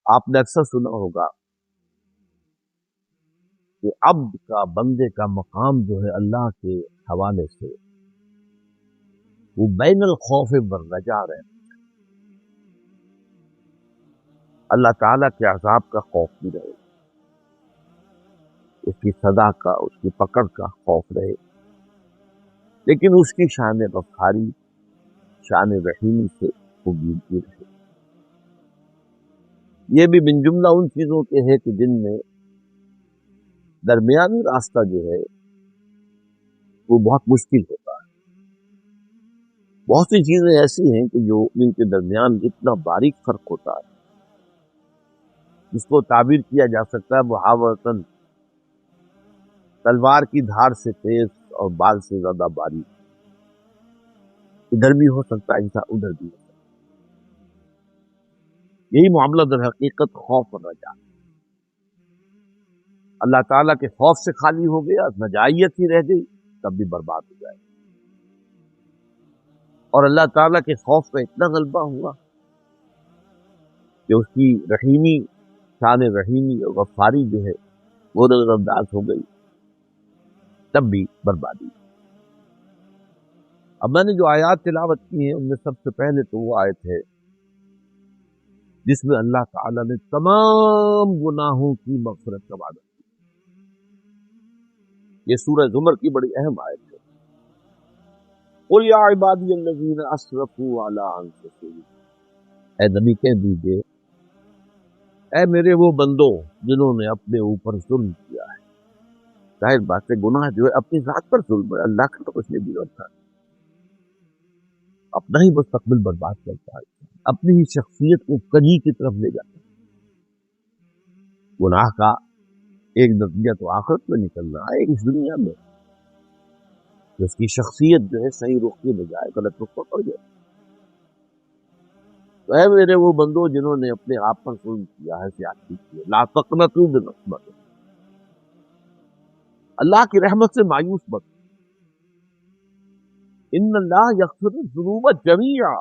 آپ نے اکثر سنا ہوگا کہ عبد کا، بندے کا مقام جو ہے اللہ کے حوالے سے وہ بین الخوف والرجا ہے۔ اللہ تعالیٰ کے عذاب کا خوف بھی رہے، اس کی سزا کا، اس کی پکڑ کا خوف رہے، لیکن اس کی شان غفاری، شان رحیمی سے امید بھی رہے۔ یہ بھی من جملہ ان چیزوں کے ہے کہ جن میں درمیانی راستہ جو ہے وہ بہت مشکل ہوتا ہے۔ بہت سی چیزیں ایسی ہیں کہ جو ان کے درمیان اتنا باریک فرق ہوتا ہے، جس کو تعبیر کیا جا سکتا ہے محاورتاً تلوار کی دھار سے تیز اور بال سے زیادہ باریک، ادھر بھی ہو سکتا ہے انسان ادھر بھی ہو سکتا ہے۔ یہی معاملہ در حقیقت خوف اور رجا۔ اللہ تعالیٰ کے خوف سے خالی ہو گیا، نجائیت ہی رہ گئی، تب بھی برباد ہو جائے۔ اور اللہ تعالیٰ کے خوف کا اتنا غلبہ ہوا کہ اس کی رحیمی، شان رحیمی اور غفاری جو ہے وہ نظر انداز ہو گئی، تب بھی بربادی۔ اب میں نے جو آیات تلاوت کی ہیں ان میں سب سے پہلے تو وہ آیت ہے جس میں اللہ تعالیٰ نے تمام گناہوں کی مغفرت کا وعدہ کیا۔ یہ سورہ زمر کی بڑی اہم آیت ہے۔ قل یا عبادی الذین اسرفوا علی انفسہم، اے نبی کہہ دیجئے اے میرے وہ بندوں جنہوں نے اپنے اوپر ظلم کیا ہے۔ ظاہر بات ہے گناہ جو ہے اپنی ذات پر ظلم ہے، اللہ کا تو کچھ نہیں بگڑتا، اپنا ہی مستقبل برباد کرتا ہے، اپنی ہی شخصیت کو کجی کی طرف لے جاتا ہے۔ گناہ کا ایک نتیجہ تو آخرت میں نکلنا ہے، ایک اس دنیا میں کہ اس کی شخصیت جو ہے صحیح رخ کی بجائے غلط رخ پر پڑ گیا۔ تو اے میرے وہ بندوں جنہوں نے اپنے آپ پر ظلم کیا ہے، زیادتی کی ہے، لا تقنطوا من رحمت، اللہ کی رحمت سے مایوس مت۔ ان اللہ یغفر الذنوب جميعا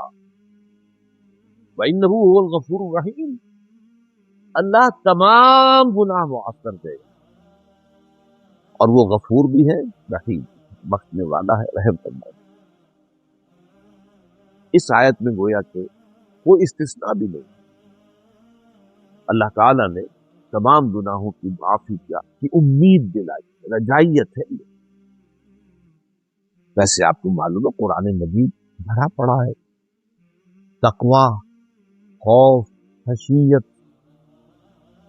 وانہ هو الغفور الرحیم، اللہ تمام گناہ معاف کر دے گا، اور وہ غفور بھی ہے، رحیم، بخشنے والا ہے، رحم کرنا ہے۔ اس آیت میں گویا کہ کوئی استثناء بھی نہیں، اللہ تعالیٰ نے تمام گناہوں کی معافی کی امید دلائی، رجائیت ہے یہ۔ ویسے آپ کو معلوم ہے قرآن مجید بھرا پڑا ہے تقوی، خوف، خشیت،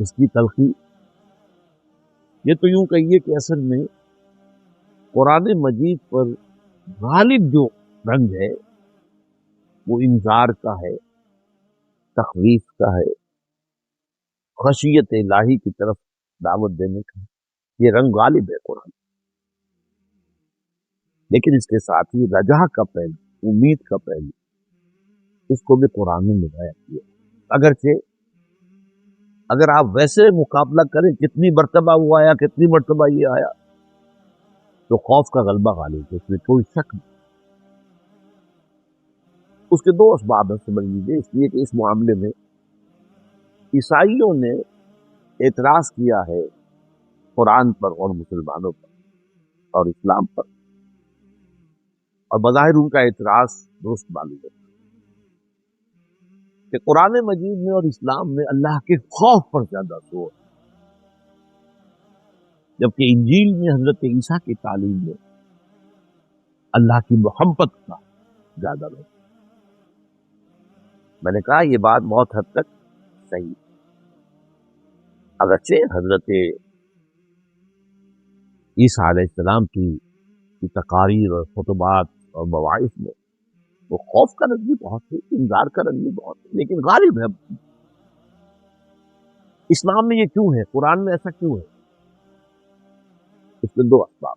اس کی تلخی۔ یہ تو یوں کہیے کہ اصل میں قرآن مجید پر غالب جو رنگ ہے وہ انذار کا ہے، تخویف کا ہے، خشیت الہی کی طرف دعوت دینے کا ہے، یہ رنگ غالب ہے قرآن۔ لیکن اس کے ساتھ ہی رجا کا پہلو، امید کا پہلو، اس کو بھی قرآن نے نبھایا کیا۔ اگرچہ اگر آپ ویسے مقابلہ کریں کتنی مرتبہ وہ آیا، کتنی مرتبہ یہ آیا، تو خوف کا غلبہ غالب ہے، اس میں کوئی شک نہیں۔ اس کے دو اسباب ہیں سمجھ لیجیے، اس لیے کہ اس معاملے میں عیسائیوں نے اعتراض کیا ہے قرآن پر اور مسلمانوں پر اور اسلام پر، اور بظاہر ان کا اعتراض درست معلوم ہے کہ قرآن مجید میں اور اسلام میں اللہ کے خوف پر زیادہ زور ہے، جبکہ انجیل میں حضرت عیسیٰ کی تعلیم میں اللہ کی محبت کا زیادہ ہے۔ میں نے کہا یہ بات بہت حد تک صحیح ہے، اگرچہ حضرت عیسیٰ علیہ السلام کی تقاریر اور خطبات اور مواعظ میں وہ خوف کا رنگ بھی بہت ہے، انذار کا رنگ بھی بہت ہے، لیکن غالب ہے۔ اسلام میں یہ کیوں ہے، قرآن میں ایسا کیوں ہے؟ اس کے دو اسباب۔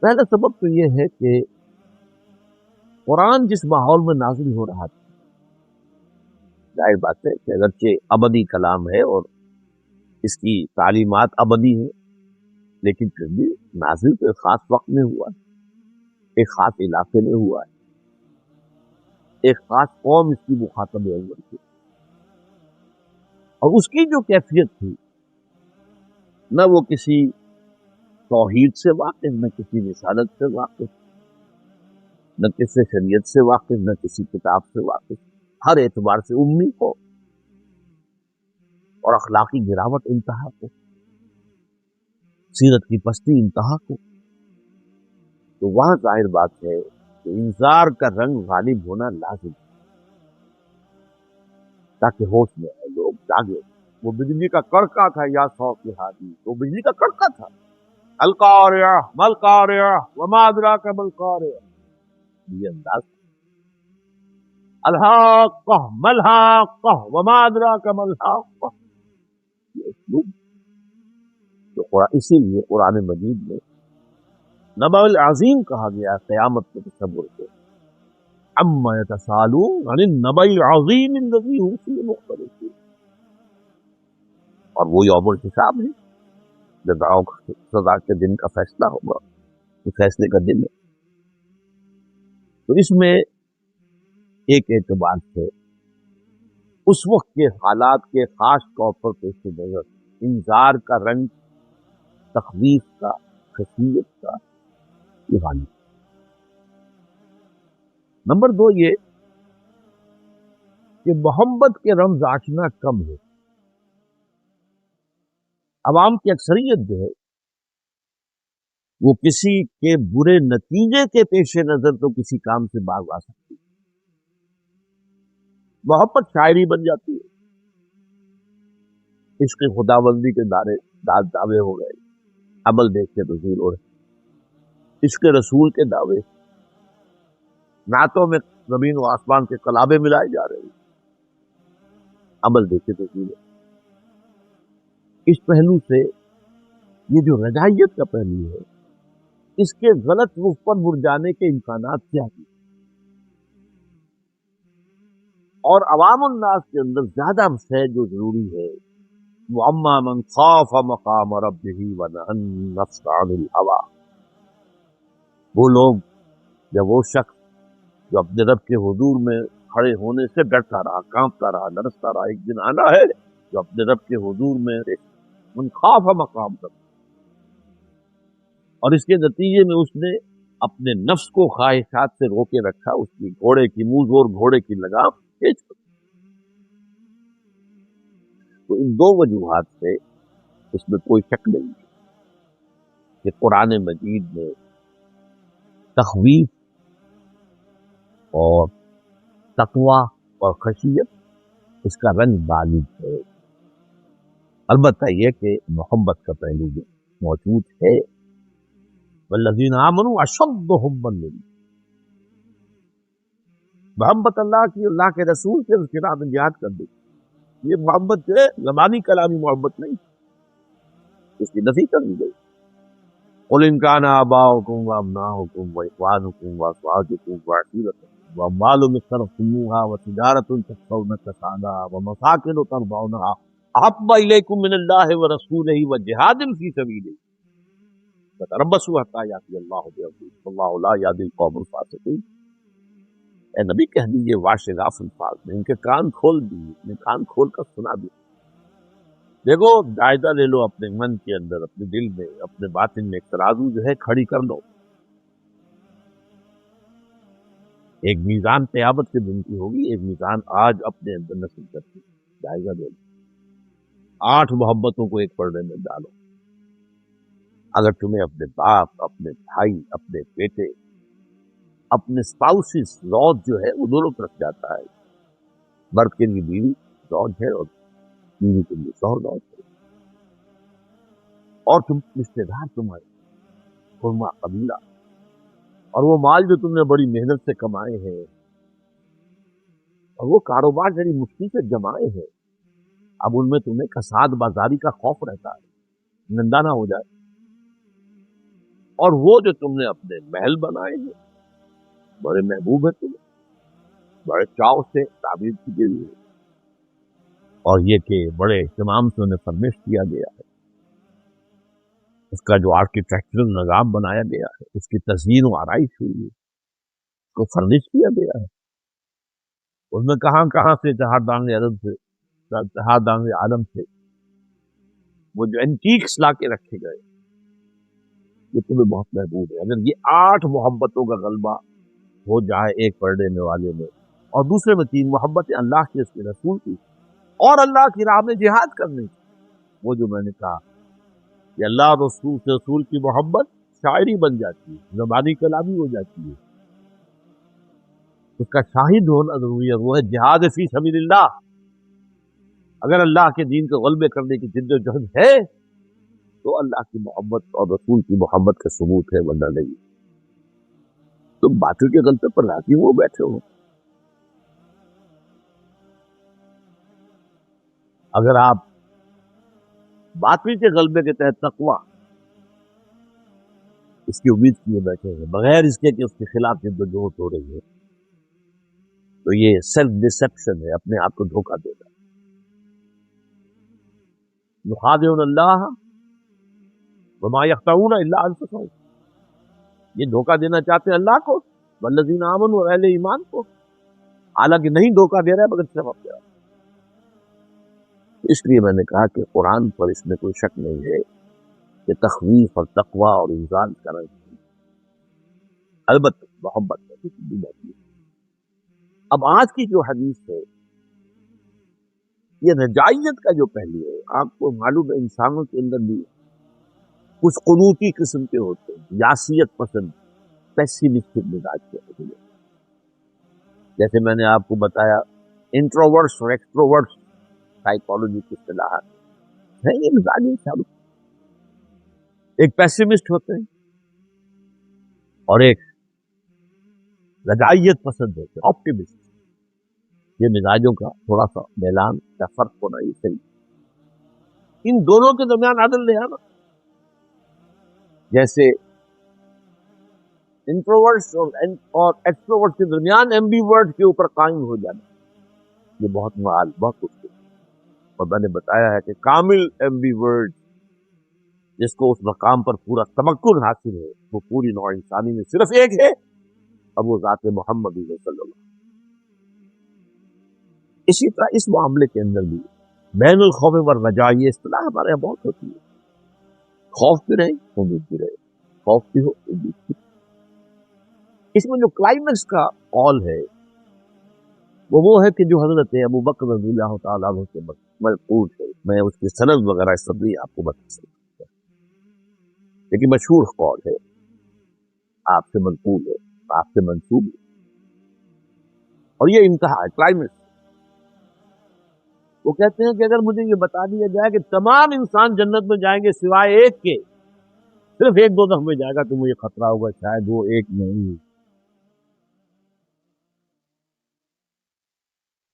پہلا سبب تو یہ ہے کہ قرآن جس ماحول میں نازل ہو رہا تھا، ظاہر بات ہے کہ اگرچہ ابدی کلام ہے اور اس کی تعلیمات ابدی ہیں، لیکن پھر بھی نازل تو ایک خاص وقت میں ہوا ہے، ایک خاص علاقے میں ہوا ہے، ایک خاص قوم اس کی مخاطب اول تھی۔ اور اس کی جو کیفیت تھی، نہ وہ کسی توحید سے واقف، نہ کسی رسالت سے واقف، نہ کسی شریعت سے واقف، نہ کسی کتاب سے واقف، ہر اعتبار سے امی کو، اور اخلاقی گراوٹ انتہا کو، سیرت کی پستی انتہا کو. تو وہاں ظاہر بات ہے کہ انذار کا رنگ غالب ہونا لازم ہے تاکہ ہوش میں آئے، لوگ جاگے. وہ بجلی کا کڑکا تھا یا سو کی حادی، وہ بجلی کا کڑکا تھا. القاریہ ملقاریہ وما ادراک ملقاریہ، یہ انداز. الحاقہ ملحاقہ وما ادراک ملحاقہ، یہ اسلوب. تو اسی لیے قرآن مجید میں نبأ العظیم کہا گیا قیامت کے تصور کو. عما یتساءلون عن النبأ العظیم الذی هم فیہ مختلفون. اور وہ یوم الحساب ہے، جزا و سزا کے دن کا فیصلہ ہوگا، وہ فیصلے کا دن ہے. تو اس میں ایک اعتبار سے اس وقت کے حالات کے خاص طور پر پیش نظر انذار کا رنگ تخویف کا، خشیت کا یہ غالب. نمبر 2 یہ کہ محبت کے رمز آشنا کم ہے. عوام کی اکثریت جو ہے وہ کسی کے برے نتیجے کے پیش نظر تو کسی کام سے باز آ سکتی ہے. محبت شاعری بن جاتی ہے، عشق خداوندی کے دعوے ہو گئے، عمل دیکھ کے تو ذیل ہو رہے. عشق رسول کے دعوے، نعتوں میں زمین و آسمان کے کلابے ملائے جا رہے ہیں، عمل دیکھ کے تو ذیل ہو. اس پہلو سے یہ جو رجائیت کا پہلو ہے، اس کے غلط رخ پر مڑ جانے کے امکانات کیا ہیں. اور عوام الناس کے اندر زیادہ سے جو ضروری ہے وَأَمَّا مَنْ خَافَ مَقَامَ رَبِّهِ وَنَهَى النَّفْسَ عَنِ الْهَوَىٰ، وہ لوگ یا وہ شخص جو اپنے رب کے حضور میں کھڑے ہونے سے ڈرتا رہا، کانپتا رہا، لرزتا رہا. ایک دن آنا ہے جو اپنے رب کے حضور میں من خاف مقام رب، اور اس کے نتیجے میں اس نے اپنے نفس کو خواہشات سے روکے رکھا، اس کی گھوڑے کی منہ زور، گھوڑے کی لگام کھینچ کر. تو ان دو وجوہات سے اس میں کوئی شک نہیں ہے کہ قرآن مجید میں تخویف اور تقوی اور خشیت اس کا رنگ غالب ہے. البتہ یہ کہ محبت کا پہلو بھی موجود ہے. والذین آمنوا اشد حبا للہ، محبت اللہ کی، اللہ کے رسول سے، اس کی راہ میں جہاد کر دی. یہ محبت جو ہے زبانی کلامی محبت نہیں، اس کی نفی کر دی گئی. قل ان کان آباؤکم وابناؤکم واخوانکم وازواجکم وعشیرتکم واموال اقترفتموها وتجارة تخشون کسادها ومساکن ترضونها احب الیکم من اللہ ورسولہ وجہاد فی سبیلہ فتربصوا حتی یأتی اللہ بامرہ واللہ لا یہدی القوم الفاسقین. اے نبی کہہ دیجیے واشغاف الفاظ میں، ان کے کان کھول دیجیے، اپنے کان کھول کر سنا دیجیے. دیکھو جائزہ لے لو اپنے من کے اندر، اپنے دل میں، اپنے باطن میں ایک ترازو جو ہے کھڑی کر لو. ایک میزان قیامت کے دن کی ہوگی، ایک میزان آج اپنے اندر نصب کرتی. جائزہ لے لو، 8 محبتوں کو ایک پردے میں ڈالو. اگر تمہیں اپنے باپ، اپنے بھائی، اپنے بیٹے، اپنے اسپاؤسز، زوج جو ہے وہ دونوں طرف جاتا ہے. مرد کے لیے بیوی زوج ہے اور بیوی کے لیے شوہر زوج ہے. اور تم رشتے دار تمہارے خرما قبیلہ، اور وہ مال جو تم نے بڑی محنت سے کمائے ہیں، اور وہ کاروبار بڑی مشکل سے جمائے ہیں، اب ان میں تمہیں کساد بازاری کا خوف رہتا ہے، نندا نہ ہو جائے. اور وہ جو تم نے اپنے محل بنائے ہیں، بڑے محبوب ہیں تمہیں، بڑے چاؤ سے تعبیر کی گئی ہے، اور یہ کہ بڑے اہتمام سے انہیں فرمش کیا گیا ہے. اس کا جو آرکیٹیکچرل نظام بنایا گیا ہے، اس کی تزئین و آرائش ہوئی ہے، اس کو فرنش کیا گیا ہے. اس میں کہاں کہاں سے چہار دانگ عرب سے اتحادان عالم سے وہ جو اینٹیکس لا کے رکھے گئے یہ تمہیں بہت محبوب ہے. اگر یہ 8 محبتوں کا غلبہ ہو جائے ایک پڑھنے والے میں، اور دوسرے میں 3 محبت اللہ کی، اس کے رسول کی، اور اللہ کی راہ میں جہاد کرنے کی. وہ جو میں نے کہا کہ اللہ اور رسول کی محبت شاعری بن جاتی ہے، زبانی کلامی ہو جاتی ہے، اس کا شاہد ہونا ضروری ہے. وہ ہے جہاد فی سبیل اللہ. اگر اللہ کے دین کو غلبے کرنے کی جد و جہد ہے تو اللہ کی محبت اور رسول کی محبت کا ثبوت ہے، ورنہ نہیں. تم باطل کے غلبے پر راضی ہو بیٹھے ہو. اگر آپ باطل کے غلبے کے تحت تقویٰ اس کی امید کیے بیٹھے ہیں بغیر اس کے کہ اس کے خلاف جد و جہد ہو رہی ہے، تو یہ سیلف ڈسپشن ہے، اپنے آپ کو دھوکہ دینا. یخادعون اللہ وما یخدعون الا انفسهم. یہ دھوکہ دینا چاہتے ہیں اللہ کو، والذین آمنوا اور اہل ایمان کو، حالانکہ نہیں دھوکہ دے رہا ہے مگر صرف اپنے آپ. اس لیے میں نے کہا کہ قرآن پر اس میں کوئی شک نہیں ہے کہ تخویف اور تقوی اور انذار کرنا چاہیے، البتہ محبت ہے کسی بھی بات نہیں. اب آج کی جو حدیث ہے یہ رجائیت کا جو پہلو ہے، آپ کو معلوم ہے انسانوں کے اندر بھی کچھ قنوطی قسم کے ہوتے ہیں، یاسیت پسند، پیسیمسٹک مزاج کے ہوتے ہیں. جیسے میں نے آپ کو بتایا انٹروورٹس اور ایکسٹروورٹس سائیکالوجی کی اصطلاحات ہیں، یہ مزاجی سب. ایک پیسیمسٹ ہوتے ہیں اور ایک رجائیت پسند ہوتے ہیں، آپٹیمسٹ. یہ مزاجوں کا تھوڑا سا میلان کا فرق ہونا یہ صحیح. ان دونوں کے درمیان عدل لے آنا، جیسے انٹروورٹس اور ایکسٹروورٹس کے درمیان ایمبی ورڈ کے اوپر قائم ہو جانا، یہ بہت معال، بہت کچھ. اور میں نے بتایا ہے کہ کامل ایمبی ورڈ جس کو اس مقام پر پورا تمکن حاصل ہے وہ پوری نوع انسانی میں صرف ایک ہے، اب وہ ذات محمد صلی اللہ علیہ وسلم. اسی طرح اس معاملے کے اندر بھی بین الخوف والرجاء یہ اصطلاح ہمارے یہاں بہت ہوتی ہے. خوف بھی رہے امید بھی رہے، خوف بھی ہو امید بھی. اس میں جو کلائمیکس کا قول ہے وہ ہے کہ جو حضرت ابو بکر رضی اللہ تعالیٰ عنہ سے منقول ہے. میں اس کی سند وغیرہ سب نہیں آپ کو بتا سکتا، لیکن مشہور قول ہے، آپ سے منقول ہے، آپ سے منسوب ہے، اور یہ انتہا ہے، کلائمیکس. وہ کہتے ہیں کہ اگر مجھے یہ بتا دیا جائے کہ تمام انسان جنت میں جائیں گے سوائے ایک کے، صرف ایک دوزخ میں جائے گا، تو مجھے خطرہ ہوگا شاید وہ ایک نہیں.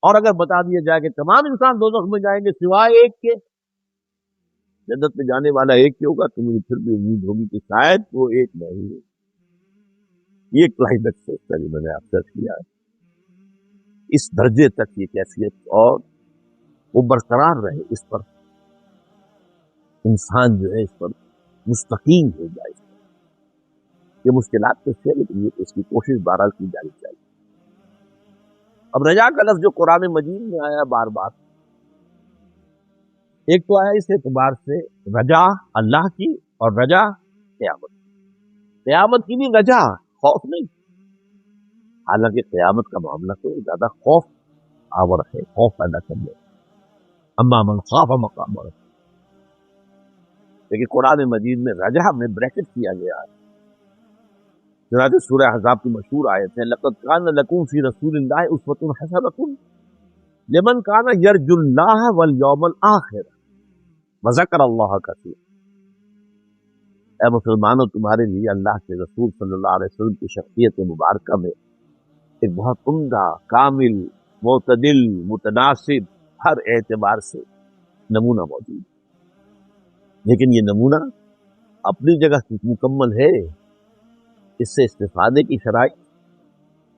اور اگر بتا دیا جائے کہ تمام انسان دوزخ میں جائیں گے سوائے ایک کے، جنت میں جانے والا ایک ہی ہوگا، تو مجھے پھر بھی امید ہوگی کہ شاید وہ ایک نہیں ہے. یہ کلائمیکس ہے جو میں نے آپ سے کیا ہے. اس درجے تک یہ کیفیت اور وہ برقرار رہے، اس پر انسان جو ہے اس پر مستقیم ہو جائے. یہ مشکلات تو ہے لیکن یہ اس کی کوشش بہرحال کی جانی چاہیے. اب رجا کا لفظ جو قرآن مجید میں آیا بار بار، ایک تو آیا اس اعتبار سے رجا اللہ کی، اور رجا قیامت. قیامت کی بھی رجا، خوف نہیں. حالانکہ قیامت کا معاملہ تو زیادہ خوف آور ہے، خوف پیدا کرنے. اما من خاف مقام ربہ، لیکن قرآن مجید میں رجا میں بریکٹ کیا گیا ہے. چنانچہ سورہ احزاب کی مشہور آیت ہے لقد کان لکم فی رسول اللہ اسوۃ حسنۃ لمن کان یرجو اللہ والیوم الآخر وذکر اللہ کثیرا. اے مسلمانوں، تمہارے لیے اللہ کے رسول صلی اللہ علیہ وسلم کی شخصیت مبارکہ میں ایک بہت عمدہ، کامل، معتدل، متناسب ہر اعتبار سے نمونہ موجود ہے. لیکن یہ نمونہ اپنی جگہ مکمل ہے، اس سے استفادے کی شرائط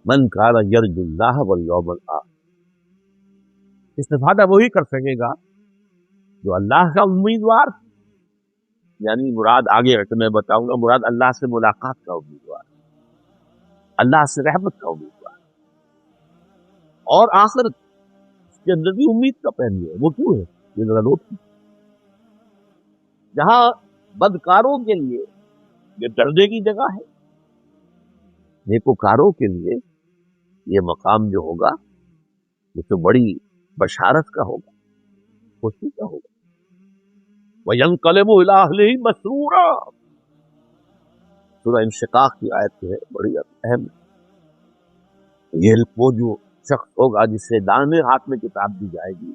من کان یرجو اللہ والیوم الآخر. استفادہ وہی کر سکے گا جو اللہ کا امیدوار، یعنی مراد آگے میں بتاؤں گا، مراد اللہ سے ملاقات کا امیدوار، اللہ سے رحمت کا امیدوار، اور آخرت کے اندر بھی امید کا پہلو ہے. وہ کیوں ہے یہ ذرا نوٹ کیجیے. جہاں بدکاروں کے لیے یہ ڈرنے کی جگہ ہے، نیکوکاروں کے لیے یہ مقام جو ہوگا یہ تو بڑی بشارت کا ہوگا، خوشی کا ہوگا. وَيَنْقَلِبُ إِلَىٰ أَهْلِهِ مَسْرُورًا. سورہ انشقاق کی آیت ہے، بڑی اہم. یہ وہ جو شخص ہوگا جسے دانے ہاتھ میں کتاب دی جائے گی،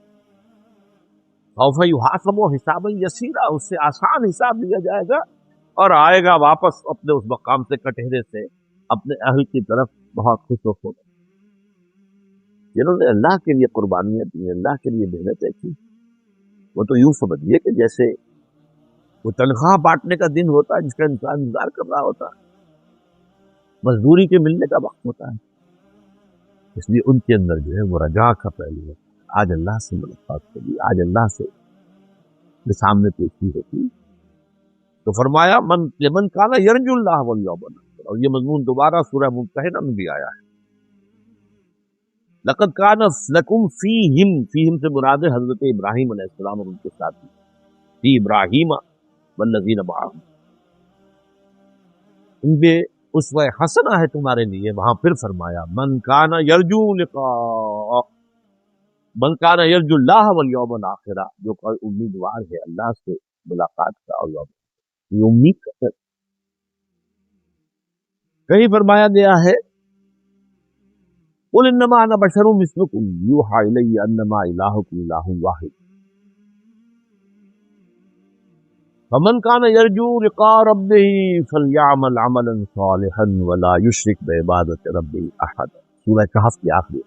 سوف یحاسب حسابا یسیرا، اس سے آسان حساب لیا جائے گا اور آئے گا واپس اپنے اس مقام سے کٹہرے سے اپنے اہل کی طرف بہت خوش و خرم. جنہوں نے اللہ کے لیے قربانیاں دی، اللہ کے لیے محنتیں کی، وہ تو یوں سمجھیے کہ جیسے وہ تنخواہ بانٹنے کا دن ہوتا ہے جس کا انسان انتظار کر رہا ہوتا ہے، مزدوری کے ملنے کا وقت ہوتا ہے. اس لیے ان کے اندر جو ہے وہ رجا کا پہلو ہے. آج اللہ سے ملاقات ہوگی، آج اللہ سے سامنے پیشی ہوتی. تو فرمایا من کانا یرجو اللہ والیوم الاخر، اور یہ مضمون دوبارہ سورہ ممتحنہ میں بھی آیا ہے. لقد کان لکم فیہم سے مراد ہے حضرت ابراہیم علیہ السلام اور ان کے ساتھی، فی ابراہیم والذین معہ، ان پہ اسوہ حسنہ ہے تمہارے لیے. وہاں پھر فرمایا من کان یرجو لقاء، من کان یرجو اللہ والیوم الاخر، جو کوئی امیدوار ہے اللہ سے ملاقات کا اور یوم، یہ امید کا. کہیں فرمایا گیا ہے قل انما انا بشر مثلکم یوحی الی انما الہکم الہ واحد فمن کان یرجو لقاء ربہ فلیعمل عملا صالحا ولا یشرک بعبادۃ ربہ احدا. سورہ کہف کی آخری.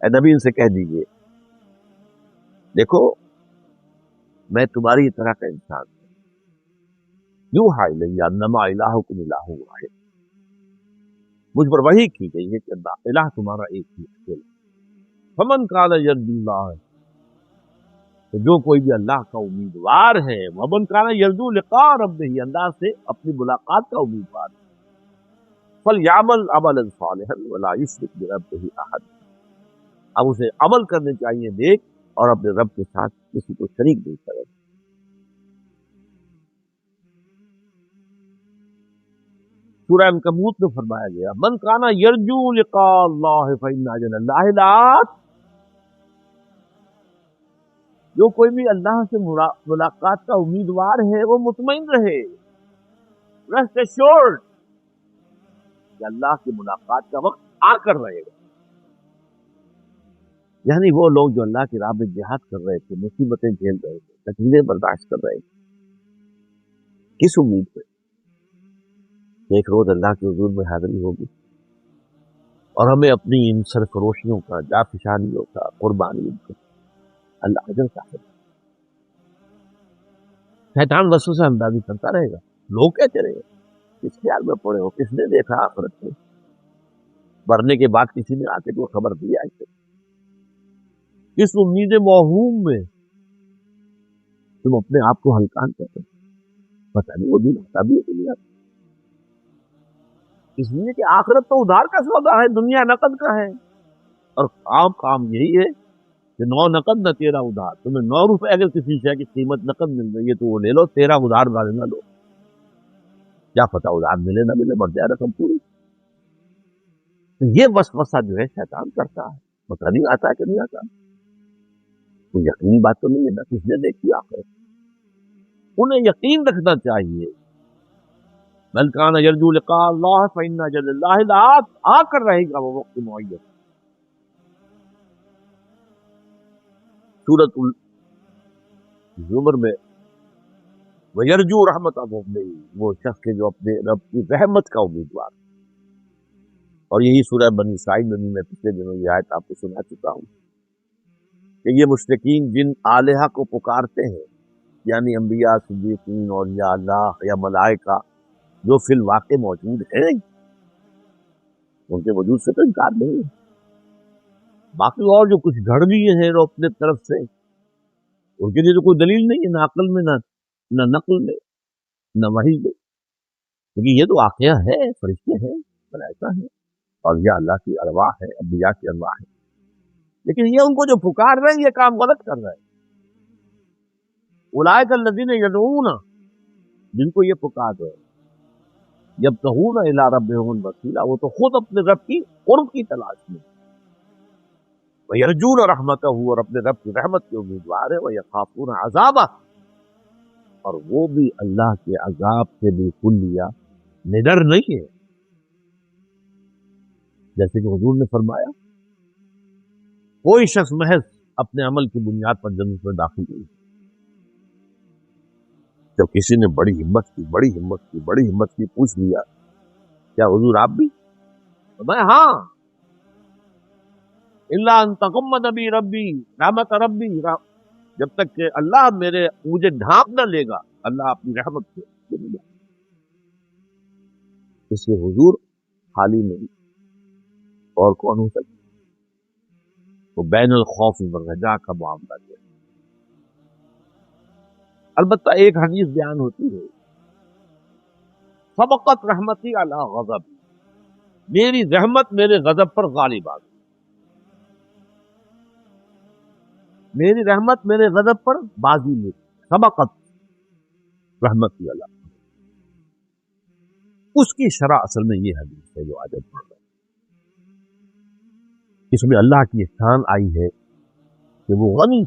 اے نبی ان سے کہہ دیجئے دیکھو میں تمہاری طرح کا انسان ہوں، یوحی الی انما الہکم الہ واحد، مجھ پر وحی کی گئی ہے کہ الہ تمہارا ایک ہی اکیلا. فمن کان یرجو اللہ، تو جو کوئی بھی اللہ کا امیدوار ہے، ومن کان یرجو لقاء ربہ، اللہ سے اپنی ملاقات کا امیدوار ہے، فلیعمل عملا صالحا ولا یشرک بربہ احد، اب اسے عمل کرنے چاہیے نیک اور اپنے رب کے ساتھ کسی کو شریک نہیں کرے. سورہ عنکبوت میں فرمایا گیا من کانا یرجو لقاء اللہ فإن اجل اللہ لآت، جو کوئی بھی اللہ سے ملاقات کا امیدوار ہے وہ مطمئن رہے، ریسٹ ایشورڈ کہ اللہ کی ملاقات کا وقت آ کر رہے گا. یعنی وہ لوگ جو اللہ کی راہ میں جہاد کر رہے تھے، مصیبتیں جھیل رہے تھے، تکلیفیں برداشت کر رہے تھے، کس امید پہ؟ ایک روز اللہ کے حضور میں حاضری ہوگی اور ہمیں اپنی ان سرفروشیوں کا، جافشانیوں کا، قربانیوں کا اللہ اجر صاحب. شیطان وسوسہ اندازی کرتا رہے گا، لوگ کہتے رہے گا کس خیال میں پڑے ہو، کس نے دیکھا آخرت میں، مرنے کے بعد کسی نے آ کے تو خبر دیا ہے. اس امید موہوم میں تم اپنے آپ کو ہلکان کرتے، پتہ نہیں وہ دن ہوتا بھی ہے دنیا. اس لیے کہ آخرت تو ادھار کا سودا ہے، دنیا نقد کا ہے، اور عام کام یہی ہے کہ 9 نقد نہ 13 ادھار. تمہیں 9 روپے اگر کسی شے کی قیمت نقد مل رہی ہے تو وہ لے لو، 13 ادھار والے نہ لو. کیا پتہ ادھار ملے نہ ملے، مر جائے رقم پوری. تو یہ وسوسہ جو ہے شیطان کرتا ہے، پتہ نہیں آتا ہے کہ نہیں آتا. کوئی یقینی بات تو نہیں ہے نا، کس نے دیکھی آخرت. انہیں یقین رکھنا چاہیے من کان یرجو لقاء اللہ فإن اجل اللہ لآت، آ کر رہے گا وہ وقت معین. سورۃ الزمر میں وَيَرْجُو رحمت ربہ، وہ شخص کے جو اپنے رب کی رحمت کا امیدوار. اور یہی سورہ بنی اسرائیل میں بھی میں پچھلے دنوں یہ آیت آپ کو سنا چکا ہوں کہ یہ مشرکین جن آلہہ کو پکارتے ہیں، یعنی انبیاء، صدیقین، اولیاء اللہ یا ملائکہ جو فی الواقع موجود ہیں، ان کے وجود سے تو انکار نہیں ہے. باقی اور جو کچھ گھڑ لیے ہیں وہ اپنے طرف سے، ان کے لیے تو کوئی دلیل نہیں ہے، نہ عقل میں، نہ نقل میں، نہ وحی میں. کیونکہ یہ تو واقعہ ہے، فرشتے ہیں، ملائکہ ہیں، اور یہ اللہ کی ارواح ہے، انبیاء کی ارواح ہے، لیکن یہ ان کو جو پکار رہے ہیں یہ کام غلط کر رہے ہیں۔ اولئک الذین یدعون، جن کو یہ پکار رہے ہیں، یبتغون الی ربہم الوسیلہ، وہ تو خود اپنے رب کی قرب کی تلاش میں، وَيَرْجُونَ رَحْمَتَهُ، اور اپنے رب کی رحمت کے امیدوار ہے، وَيَخَافُونَ عَذَابَهُ، اور وہ بھی اللہ کے عذاب سے بالکل لیا نڈر نہیں ہے۔ جیسے کہ حضور نے فرمایا کوئی شخص محض اپنے عمل کی بنیاد پر جنت میں داخل ہوئی، جب کسی نے بڑی ہمت کی پوچھ لیا کیا حضور آپ بھی؟ میں ہاں، الا ان تغمد بی ربی رحمت ربی، جب تک کہ اللہ مجھے ڈھانپ نہ لے گا اللہ اپنی رحمت سے، اس لیے حضور خالی نہیں، اور کون ہو سکتا؟ وہ بین الخوف والرجاء کا معاملہ کیا۔ البتہ ایک حدیث بیان ہوتی ہے، سبقت رحمتی علی غضب، میری رحمت میرے غضب پر غالب آ گئی، میری رحمت میرے غضب پر بازی لے، سبقت رحمتی علی، اس کی شرح اصل میں یہ حدیث ہے جو آج ہم پڑھ رہے ہیں۔ اس میں اللہ کی احسان آئی ہے کہ وہ غنی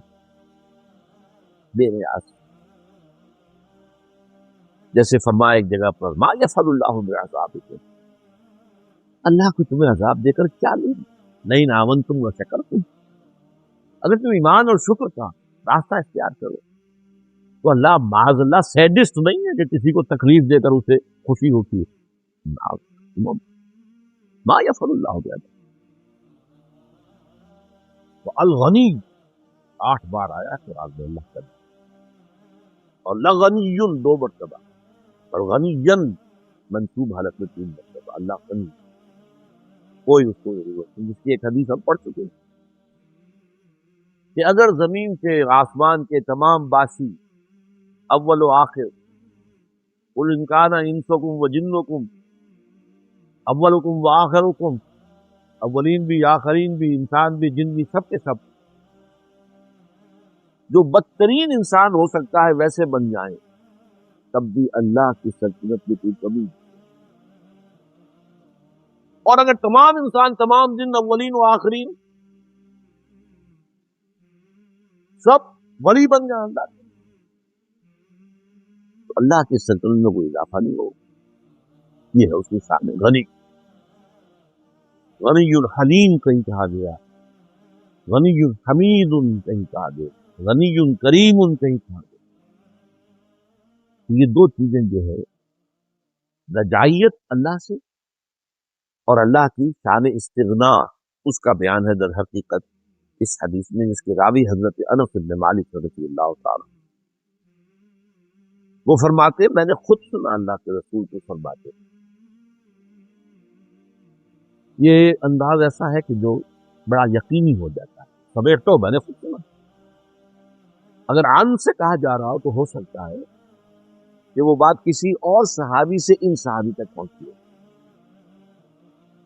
بے نیاز، جیسے فرمایا ایک جگہ پر ما یفعل اللہ بعذابکم، اللہ کو تمہیں عذاب دے کر کیا لے، لئن آمنتم وشکرتم، اگر تم ایمان اور شکر کا راستہ اختیار کرو تو اللہ معاذ اللہ سیڈسٹ نہیں ہے کہ کسی کو تکلیف دے کر اسے خوشی ہوتی ہے۔ ما یفعل اللہ بعذابکم، تو الغنی 8 بار آیا قرآن میں اللہ کا، اور لغنی 2 مرتبہ، اور غنی منصوب حالت میں 3 مرتبہ، اللہ غنی، کوئی اس کو ضرورت نہیں، جس کی ایک حدیث ہم پڑھ چکے ہیں کہ اگر زمین کے آسمان کے تمام باسی اول و آخر، قل ان کان انسکم و جنکم اولکم و آخرکم، اولین بھی آخرین بھی انسان بھی جن بھی سب کے سب جو بدترین انسان ہو سکتا ہے ویسے بن جائیں، تب بھی اللہ کی سلطنت میں کوئی کمی نہیں، اور اگر تمام انسان تمام جن اولین و آخرین سب ولی بن جائیں اللہ کے، تو اللہ کی سلطنت میں کوئی اضافہ نہیں ہوگا۔ یہ ہے اس کی شان غنی، غنی الحلیم کہیں کہا گیا، غنی حمید کہیں کہا گیا، غنی کریم کہیں کہا گیا۔ یہ 2 چیزیں جو ہے رجائیت اللہ سے اور اللہ کی شان استغنا، اس کا بیان ہے در حقیقت اس حدیث میں، جس کے راوی حضرت انس بن مالک رضی اللہ تعالی، وہ فرماتے میں نے خود سنا اللہ کے رسول کو فرماتے، یہ انداز ایسا ہے کہ جو بڑا یقینی ہو جاتا ہے، سمیٹو میں نے خود سنا، اگر عن سے کہا جا رہا ہو تو ہو سکتا ہے کہ وہ بات کسی اور صحابی سے ان صحابی تک پہنچی ہے،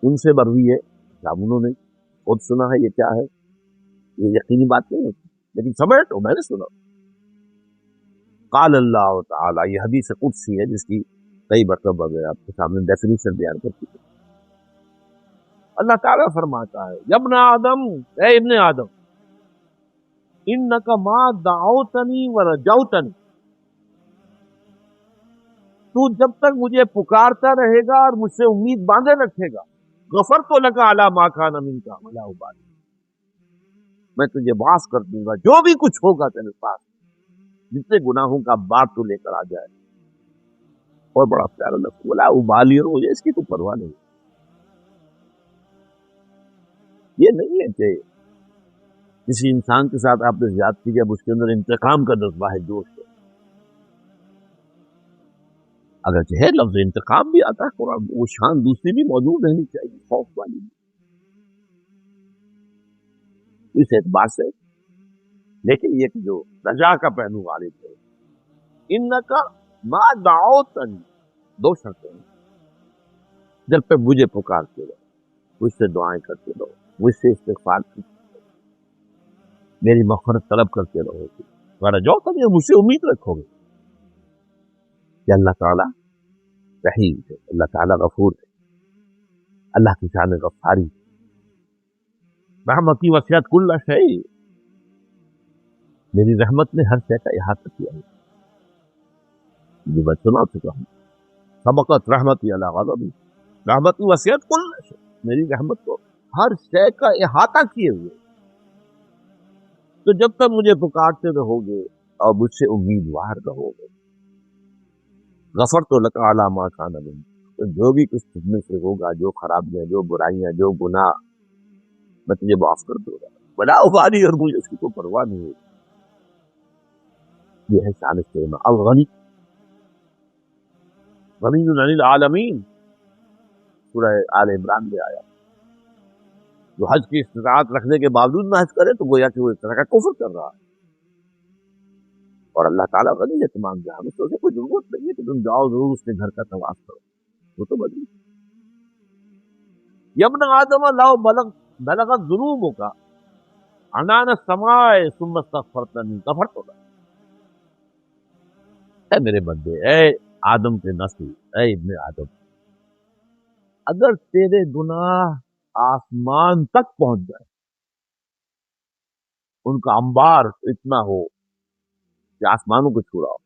ان سے مروی ہے، جب انہوں نے خود سنا ہے، یہ کیا ہے، یہ یقینی بات نہیں ہوتی، لیکن سمیٹو میں نے سنا۔ قال اللہ تعالی، یہ حدیث قدسی ہے جس کی کئی مرتبہ میں آپ کے سامنے ڈیفینیشن بیان کر چکا۔ اللہ تعالیٰ فرماتا ہے یا ابن آدم، اے ابن آدم، انک ما دعوتنی ورجوتنی، تو جب تک مجھے پکارتا رہے گا اور مجھ سے امید باندھے رکھے گا، غفرت لک علی ما کان منک ولا ابالی، میں تجھے معاف کر دوں گا جو بھی کچھ ہوگا تیرے پاس، جتنے گناہوں کا بار تو لے کر آ جائے۔ اور بڑا پیارا لفظ ولا ابالی، اور مجھے اس کی کوئی پرواہ نہیں۔ یہ نہیں ہے کہ کسی انسان کے ساتھ آپ نے زیادتی کی، اب اس کے اندر انتقام کا جذبہ ہے، جوش ہے، اگرچہ ہے لفظ انتقام بھی آتا ہے قرآن، وہ شان دوسری بھی موجود رہنی چاہیے، خوف والی بھی، اس اعتبار سے، لیکن یہ کہ جو رجا کا پہلو غالب ہے، انکا ما دعوتنی، 2 شرطیں ہیں، جب پہ مجھے پکارتے رہے، مجھ سے دعائیں کرتے رہو، مجھ سے استغفار کرتے، میری مغفرت طلب کرتے رہو گے، جو تم یہ مجھ سے امید رکھو گے کہ اللہ تعالیٰ رحیم ہے، اللہ تعالیٰ غفور ہے، اللہ کی شان غفاری، رحمتی وسعت کل شیء، میری رحمت نے ہر شے کا احاطہ کیا ہے، جو میں سنا چکا ہوں، سبقت رحمتی علی غضبی، رحمتی وسعت کل شیء، میری رحمت کو ہر شے کا احاطہ کیے ہوئے، تو جب تک مجھے پکارتے رہو گے اور مجھ سے امیدوار رہو گے، غفرت لک علی ما کان منک، تو جو بھی کچھ تم میں سے ہوگا، جو خرابیاں، جو برائیاں، جو گناہ، میں تجھے معاف کر دوں گا، بلا ابالی، اور مجھے اس کی کوئی پرواہ نہیں ہوگی۔ یہ ہے شان کریمہ، الغنی، غنی عن العالمین، سورہ آل عمران میں آیا، جو حج کی استطاعت رکھنے کے باوجود نہ حج کرے تو گویا کہ وہ اس طرح کا کفر کر رہا ہے، اور اللہ تعالیٰ غنی ہے تمام جہاں میں، تو اسے کوئی ضرورت نہیں ہے کہ تم جاؤ ضرور اس کے گھر کا طواف کرو، وہ تو بدلی یبن آدم لو بلغت ذنوبک عنان السماء ثم استغفرتنی غفرت لک، اے میرے بندے، اے آدم کے نسل، اے ابن آدم، اگر تیرے گناہ آسمان تک پہنچ جائے، ان کا انبار اتنا ہو کہ آسمانوں کو چھوڑاؤ،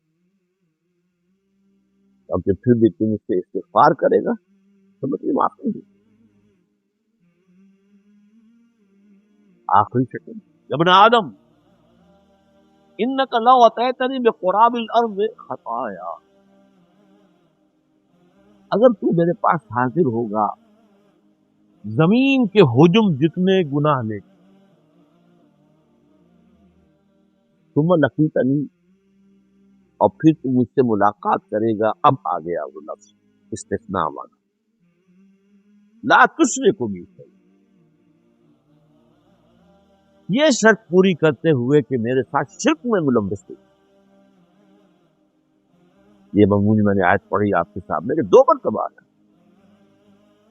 اور کہ پھر بھی تم اس سے استغفار کرے گا تو میں تمہیں معاف کر دوں۔ آخری شکل، ابن آدم انک لو اتیتنی بقراب الارض خطایا، اگر تو میرے پاس حاضر ہوگا زمین کے حجم جتنے گناہ لے، ثم لقیتنی، اور پھر تو مجھ سے ملاقات کرے گا، اب آ گیا وہ لفظ استثناء والا، لا تشرک بی شیئا، یہ شرط پوری کرتے ہوئے کہ میرے ساتھ شرک میں ملوث ہو۔ یہ مضمون میں نے آیت پڑھی آپ کے سامنے کہ 2 مرتبہ ہے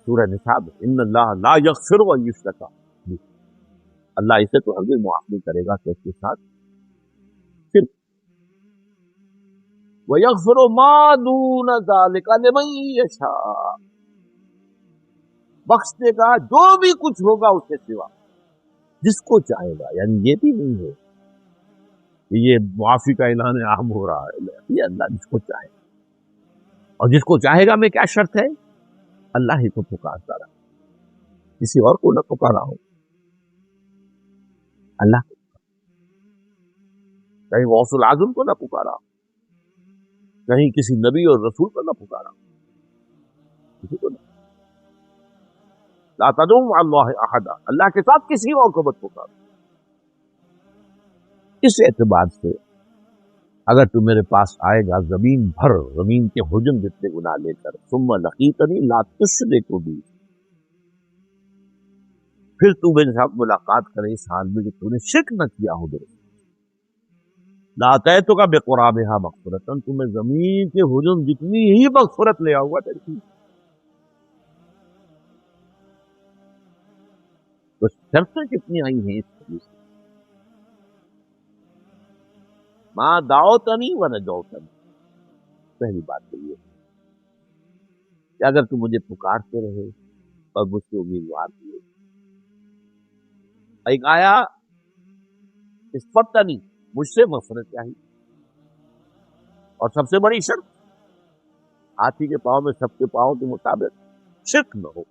سورہ نساء میں، ان اللہ لا یغفر ان یشرک بہ، اللہ اسے تو ہرگز معاف نہیں کرے گا کہ اس کے ساتھ شرک، وَيَغْفِرُ مَا دُونَ ذَلِكَ لِمَن يَشَاءُ، بخش دے گا جو بھی کچھ ہوگا اس کے سوا جس کو چاہے گا، یعنی یہ بھی نہیں ہے کہ یہ معافی کا اعلان عام ہو رہا ہے، یہ اللہ جس کو چاہے، اور جس کو چاہے گا میں کیا شرط ہے، اللہ ہی کو پکارتا رہا، کسی اور کو نہ پکارا ہو، اللہ کو، کہیں غوث العظم کو نہ پکارا، کہیں کسی نبی اور رسول کو نہ پکارا، کسی کو نہ، لا تدعوا مع اللہ احدا، اللہ کے ساتھ کسی اور کو مت پکارو۔ اس اعتبار سے اگر تو میرے پاس آئے گا زمین بھر، زمین کے حجم جتنے گناہ لے کر، ثم لقیتنی لا تشرک بی، پھر تو میرے ساتھ ملاقات کرے اس حال میں کہ تو نے شرک نہ کیا ہو میرے ساتھ، لاتیتک بقرابھا مغفرۃ، تمہیں زمین کے حجم جتنی ہی مغفرت لے آؤں گا تیری، تو شرطیں کتنی آئی ہیں اس حدیث میں، ماں دعوتنی و نجوتنی، پہلی بات تو یہ کہ اگر تو مجھے پکارتے رہے اور مجھ سے امیدوار ہوئے، ایک آیا استغفرتنی، مجھ سے مغفرت چاہیے، اور سب سے بڑی شرط ہاتھی کے پاؤں میں سب کے پاؤں کے مطابق شرک نہ ہو،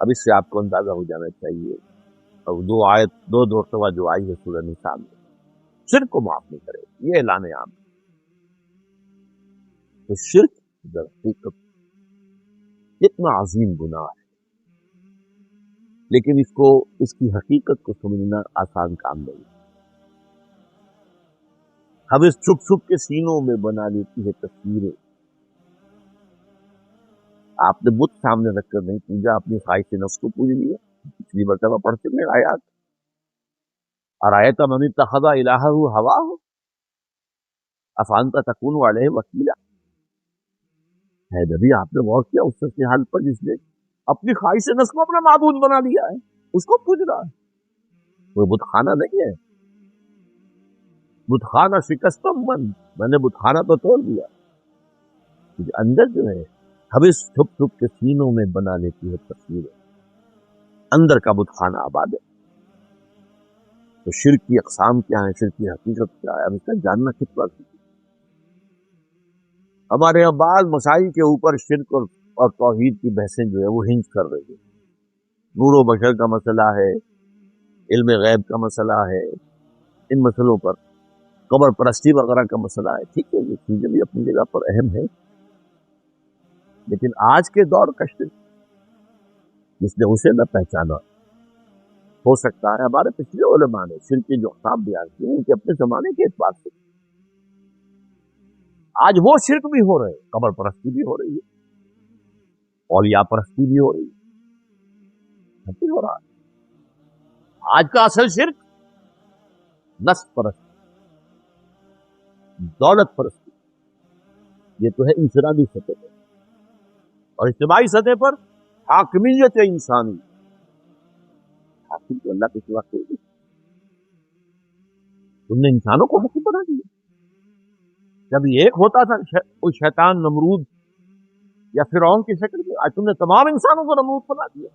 اب اس سے آپ کو اندازہ ہو جانا چاہیے، اور 2 آیت 2 مرتبہ جو آئی ہے سورہ نساء میں، شرک کو معاف نہیں کرے، یہ اعلان عام ہے، تو شرک در حقیقت اتنا عظیم گناہ ہے، لیکن اس کی حقیقت کو سمجھنا آسان کام نہیں، ہم اس چھپ چھپ کے سینوں میں بنا لیتی ہے تصویریں، آپ نے بت سامنے رکھ کر نہیں پوجا، اپنی خواہش نفس کو پوج لیا، پچھلی مرتبہ پڑھ چکے آیات، ارایت من اتخذ الہہ ہواہ افانت تکون علیہ وکیلا، ہے نبی آپ نے غور کیا اس شخص کے حال پر جس نے اپنی خواہش نفس کو اپنا معبود بنا لیا ہے، اس کو پوج رہا ہے. کوئی بت خانہ نہیں ہے. بت خانہ شکستم من، میں نے بت خانہ تو توڑ دیا. کیونکہ اندر جو ہے حوث چھپ چھپ کے سینوں میں بنا لیتی ہے تصویریں. اندر کا بت خانہ آباد ہے. تو شرک کی اقسام کیا ہیں، شرک کی حقیقت کیا ہے، اب اس کا جاننا کتنا ضروری ہے. ہمارے یہاں بعض مسائل کے اوپر شرک اور توحید کی بحثیں جو ہے وہ ہنج کر رہی ہے. نور و بشر کا مسئلہ ہے، علم غیب کا مسئلہ ہے، ان مسئلوں پر قبر پرستی وغیرہ کا مسئلہ ہے. ٹھیک ہے، یہ چیزیں بھی اپنی جگہ پر اہم ہے، لیکن آج کے دور کا شرک جس نے اسے نہ پہچانا، ہو سکتا ہے ہمارے پچھلے علماء نے شرک کے جو اقسام بیان کیے ان کے اپنے زمانے کے اعتبار سے آج وہ شرک بھی ہو رہے ہیں، قبر پرستی بھی ہو رہی ہے، اولیاء پرستی بھی ہو رہی ہے، سب کچھ ہو رہا ہے. آج کا اصل شرک نفس پرستی، دولت پرستی، یہ تو ہے انفرادی سطح پر. اور اجتماعی سطح پر حاکمیت انسانی، حاکم تو اللہ کے سوا کوئی نہیں. تم نے انسانوں کو حاکم بنا دیا. جب یہ ایک ہوتا تھا وہ شیطان نمرود یا فرعون کی شکل میں، آج تم نے تمام انسانوں کو نمرود بنا دیا.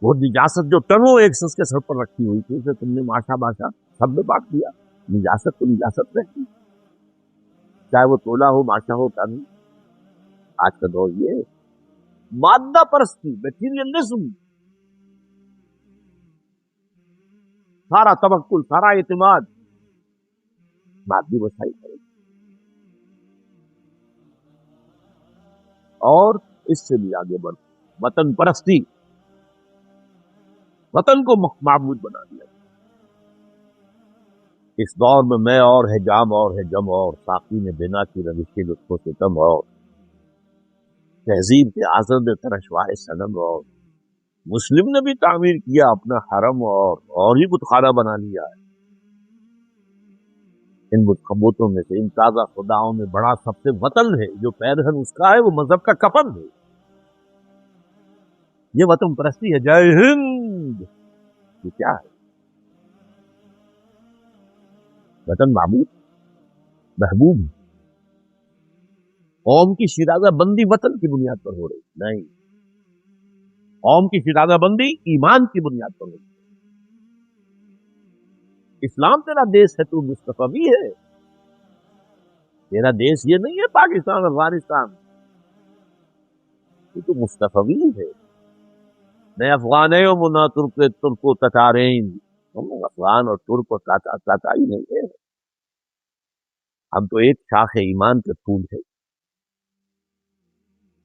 وہ نجاست جو ٹنوں ایک شخص کے سر پر رکھی ہوئی تھی اسے تم نے ماشا باشا سب میں بانٹ دیا. نجاست تو نجاست رہتی، چاہے وہ تولا ہو، ماشا ہو، ٹن. آج کا دور یہ مادہ پرستی، میٹیریلزم، سارا توکل، سارا اعتماد مادی وسائل پر. اور اس سے بھی آگے بڑھ وطن پرستی، وطن کو معبود بنا دیا. اس دور میں میں اور ہے جام اور ہے جم اور، ساقی نے بنا کی روشی لطفوں سے کم اور، تہذیب کے آزاد ترشوائے صنم اور. مسلم نے بھی تعمیر کیا اپنا حرم اور ہی بت خانہ بنا لیا ہے. ان بتوں میں سے ان تازہ خداؤں میں بڑا سب سے وطن ہے، جو پیرہن اس کا ہے وہ مذہب کا کفن ہے. یہ وطن پرستی ہے. جے ہند، یہ کیا ہے؟ وطن معبود محبوب. قوم کی شیرازہ بندی وطن کی بنیاد پر ہو رہی نہیں، قوم کی شیرازہ بندی ایمان کی بنیاد پر ہو رہی. اسلام تیرا دیش ہے، تو مصطفی ہے. تیرا دیش یہ نہیں ہے پاکستان افغانستان، یہ تو مصطفی ہے. نہ افغان ہے وہ نہ ترک و تتارین، ہم افغان اور ترک و تاتاری نہیں ہے. ہم تو ایک شاخ ایمان کے پھول ہے.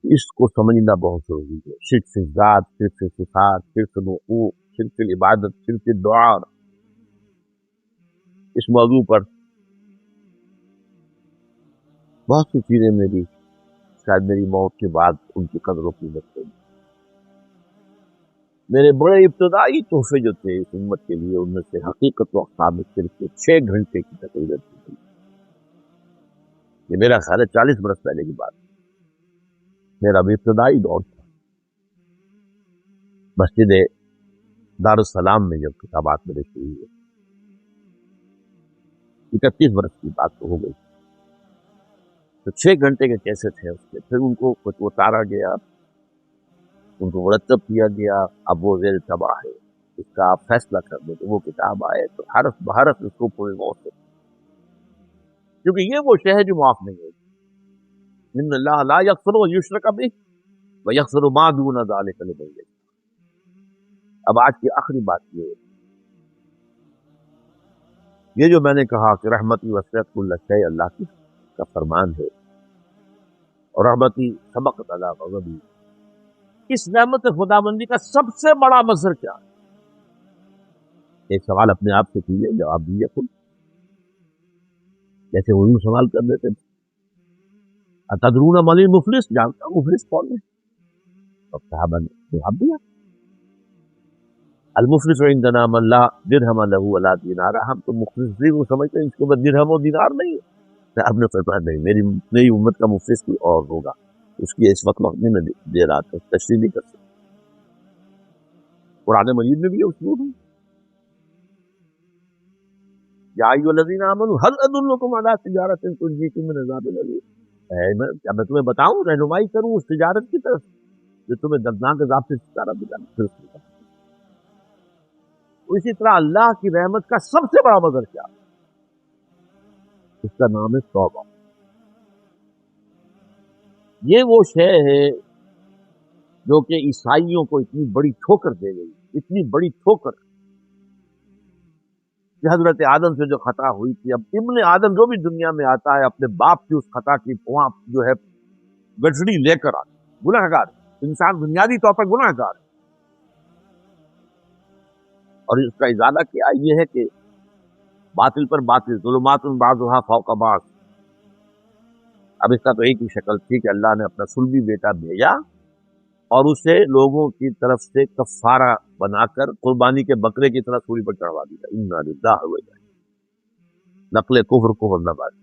اس کو سمجھنا بہت ضروری ہے. شرک فی ذات، شرک فی صفات، شرک فی الحقوق، شرک فی العبادت، شرک فی الدعاء. اس موضوع پر بہت سی چیزیں میری شاید میری موت کے بعد ان کی قدر و قیمت ہوگی. میرے بڑے ابتدائی تحفے جو تھے اس امت کے لیے، ان میں سے حقیقت و اقسام شرک کے 6 گھنٹے کی تقریر تھی. یہ میرا خیال ہے 40 برس پہلے کی بات. میرا بھی ابتدائی دور تھا. مسجد دارالسلام میں جب خطابات میرے شروع ہوئے، 31 برس کی بات تو ہو گئی. تو 6 گھنٹے کے کیسے تھے اس کے، پھر ان کو کچھ اتارا گیا، ان کو مرتب کیا گیا. اب وہ زیر طبع ہے، اس کا آپ فیصلہ کر دیں. تو وہ کتاب آئے تو حرف بحرف اس کو پورے غور سے، کیونکہ یہ وہ شے ہے جو معاف نہیں ہوگی. ان اللہ لا یغفر ان یشرک بہ ویغفر ما دون ذلک لمن یشاء. اب آج کی آخری بات یہ ہے، یہ جو میں نے کہا کہ رحمتی وسعت کل شیء، اللہ کی کا فرمان ہے، اور رحمتی سبقت علی غضبی. اس نعمت خداوندی کا سب سے بڑا مظہر کیا ہے؟ ایک سوال اپنے آپ سے کیجیے، جواب دیجیے خود. جیسے حضور سوال کر دیتے تھے، اتدرون من المفلس، جانتا ہوں مفلس کون ہے؟ اور صحابہ نے جواب دیا، المفلس عندنا من لا درہم له ولا دینار. ہم تو مفلس کو سمجھتے ہیں اس کے بعد درہم و دینار نہیں ہے. آپ نے فرمایا نہیں، میری امت کا مفلس کوئی اور ہوگا، اس کی اس وقت نہیں میں دے رہا تھا، تشریح نہیں کر سکتا. قرآن مجید میں بھی یہ اسلوب ہے. یا ایھا الذین آمنوا هل ادلکم علی تجارۃ تنجیکم من عذاب الیم. کیا میں تمہیں بتاؤں، رہنمائی کروں اس تجارت کی طرف جو تمہیں دردناک عذاب سے چھٹکارا دلانے. اسی طرح اللہ کی رحمت کا سب سے بڑا مظہر کیا، اس کا نام ہے توبہ. یہ وہ شے ہے جو کہ عیسائیوں کو اتنی بڑی ٹھوکر دے گئی، اتنی بڑی ٹھوکر کہ حضرت آدم سے جو خطا ہوئی تھی، اب ابن آدم جو بھی دنیا میں آتا ہے اپنے باپ کی اس خطا کی وہاں جو ہے گٹھڑی لے کر آتا. گناہ گار انسان بنیادی طور پر گناہ گار ہے. اور اس کا ازالہ کیا یہ ہے کہ باطل پر باطل، ظلمات بعضها فوق بعض. اب اس کا تو ایک ہی شکل تھی کہ اللہ نے اپنا صلبی بیٹا بھیجا اور اسے لوگوں کی طرف سے کفارہ بنا کر قربانی کے بکرے کی طرح سولی پر چڑھوا دیا. انا للہ و انا الیہ. نقل کفر نہ بات.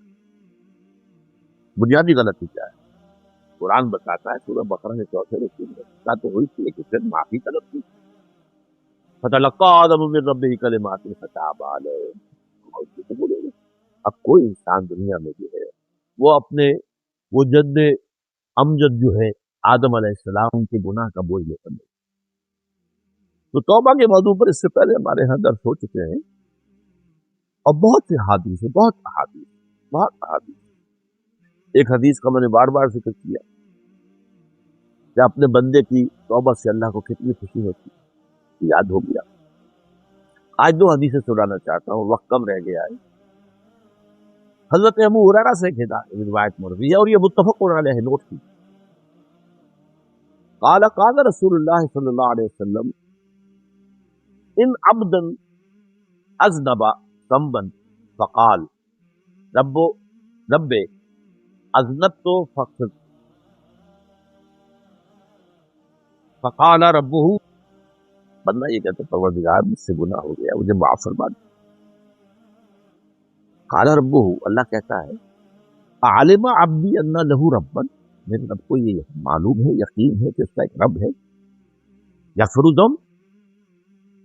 بنیادی غلطی کیا ہے؟ قرآن بتاتا ہے سورہ بقرہ کے 4 رکوع میں کا تو ہوئی تھی کہ پھر معافی طلب کی. فتلقى آدم من ربه کلمات فتاب علیہ. اب کوئی انسان دنیا میں جو ہے وہ اپنے وہ جد امجد جو ہے آدم علیہ السلام کے گناہ کا بوجھ لے کر نہیں. تو توبہ کے موضوع پر اس سے پہلے ہمارے ہاں درس ہو چکے ہیں اور بہت سے حدیث ہیں، بہت احادیث. ایک حدیث کا میں نے بار بار ذکر کیا کہ اپنے بندے کی توبہ سے اللہ کو کتنی خوشی ہوتی ہے، یاد ہو گیا. آج 2 حدیثیں سنانا چاہتا ہوں، وقت کم رہ گیا ہے. حضرت ابو ہریرہ سے روایت مروی ہے اور یہ متفق علیہ نوٹ کی. قال رسول اللہ صلی اللہ علیہ وسلم ان عبدا اذنب ذنبا فقال رب اذنبت فاغفر. فقال ربہ، بندہ یہ کہتا پروردگار مجھ سے گناہ ہو گیا، مجھے معاف فرما دے. قال ربہ، اللہ کہتا ہے علم عبدی ان لہ ربا، میرے رب کو یہ معلوم ہے، یقین ہے کہ اس کا ایک رب ہے. یغفر الذنب،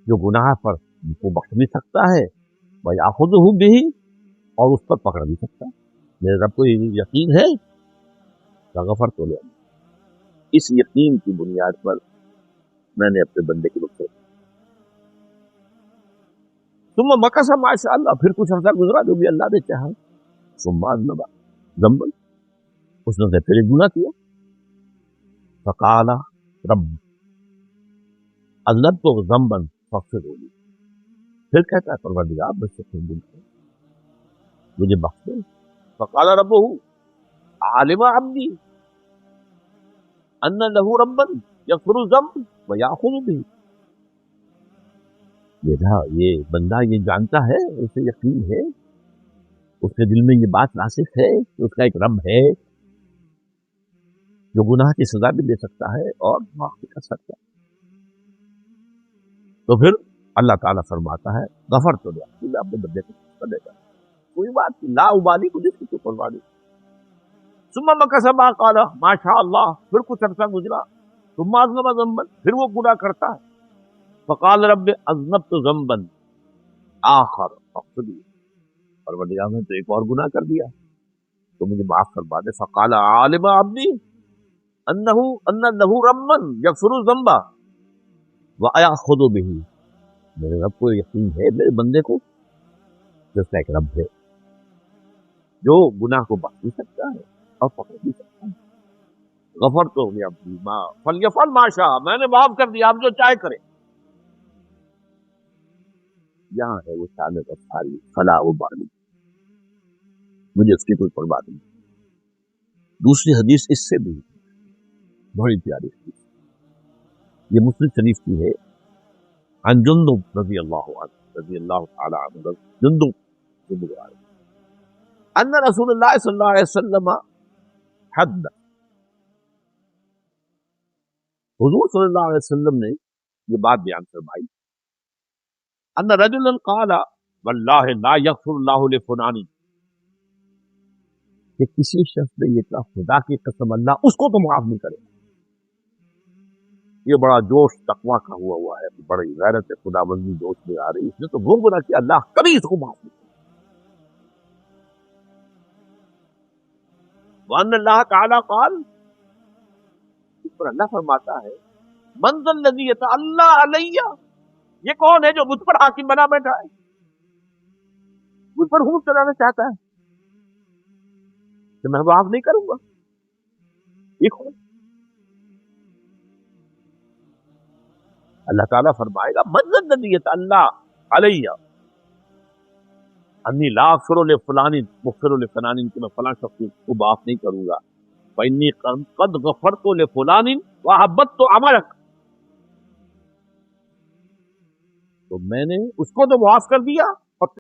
جو گناہ پر ان کو بخش بھی سکتا ہے، ویأخذہ بہ، اور اس پر پکڑ بھی سکتا ہے. میرے رب کو یہ یقین ہے. غفرت لہ، اس یقین کی بنیاد پر میں نے اپنے بندے کی مغفرت. ثم مکث ما شاء اللہ، پھر کچھ عرصہ گزرا جو بھی اللہ نے چاہا. ثم اذنب ذنبا، اس نے پھر ایک گناہ کیا. فقال رب اذنبت ذنبا فاغفر لي، پھر کہتا ہے پروردگار مجھ سے پھر گناہ ہے، مجھے بخش دے. فقال ربہ علم عبدی ان له ربا یغفر الذنب ویأخذ به. یہ بندہ یہ جانتا ہے، اسے یقین ہے، اس کے دل میں یہ بات راسخ ہے کہ اس کا ایک رب ہے جو گناہ کی سزا بھی دے سکتا ہے اور معاف بھی کر سکتا ہے. تو پھر اللہ تعالیٰ فرماتا ہے غفر تو دیا، میں اپنے بندے کو کر دے گا، کوئی بات نہیں، لا ابالی کو جس کی تو پرواہ نہیں. ثم مکث ما قال ما شاء اللہ، پھر کچھ عرصہ گزرا. ثم اذنب ذنبا، پھر وہ گناہ کرتا ہے. فقال رب اذنبت ذنبا آخر فاغفر لي، پروردگار نے تو ایک اور گناہ کر دیا تو مجھے معاف فرما دے. فقال عالم عبدی ان له ربا یغفر الذنب ویأخذ به، میرے رب کو یقین ہے، میرے بندے کو جس کا ایک رب ہے جو گناہ کو بخش بھی سکتا ہے اور پکڑ بھی سکتا ہے. غفر تو ہو گیا ماں فلیفعل ما شاء، میں نے معاف کر دیا، آپ جو چاہے کرے. یہاں ہے وہ شان غفاری، فلا ابالی، مجھے اس کی کوئی پرواہ نہیں. دوسری حدیث اس سے بھی بڑی پیاری حدیث، یہ مسلم شریف کی ہے. عن جندب رضی اللہ تعالی عنہ، جندب ان رسول اللہ صلی اللہ علیہ وسلم حد، حضور صلی اللہ علیہ وسلم نے یہ بات بیان فرمائی. ان رجلا قال واللہ لا یغفر اللہ لفلان، کہ کسی شخص نے یہ کہا خدا کی قسم اللہ اس کو تو معاف نہیں کرے. یہ بڑا جوش تقویٰ کا ہوا ہے، بڑی غیرت خدا بندی جوش میں آ رہی. اس نے تو وہ گناہ کیا اللہ کبھی اس کو معاف نہیں کرے. وَأَنَّ اللَّهَ تَعَالَى قَالَ، اس پر اللہ فرماتا ہے مَنْ ذَا الَّذِي يَتَعَلَّىٰ عَلَيَّ، یہ کون ہے جو مجھ پر حاکم بنا بیٹھا ہے، مجھ پر حکم چلانا چاہتا ہے کہ میں معاف نہیں کروں گا. یہ کون؟ اللہ تعالیٰ فرمائے گا مَنْ ذَا الَّذِي يَتَعَلَّىٰ عَلَيَّ انی لا اغفر لفلان مغفر لفلان، کہ میں فلاں شخص کو معاف نہیں کروں گا. فإنی قد غفرت لفلان وحبطت عملک، تو میں نے اس کو تو معاف کر دیا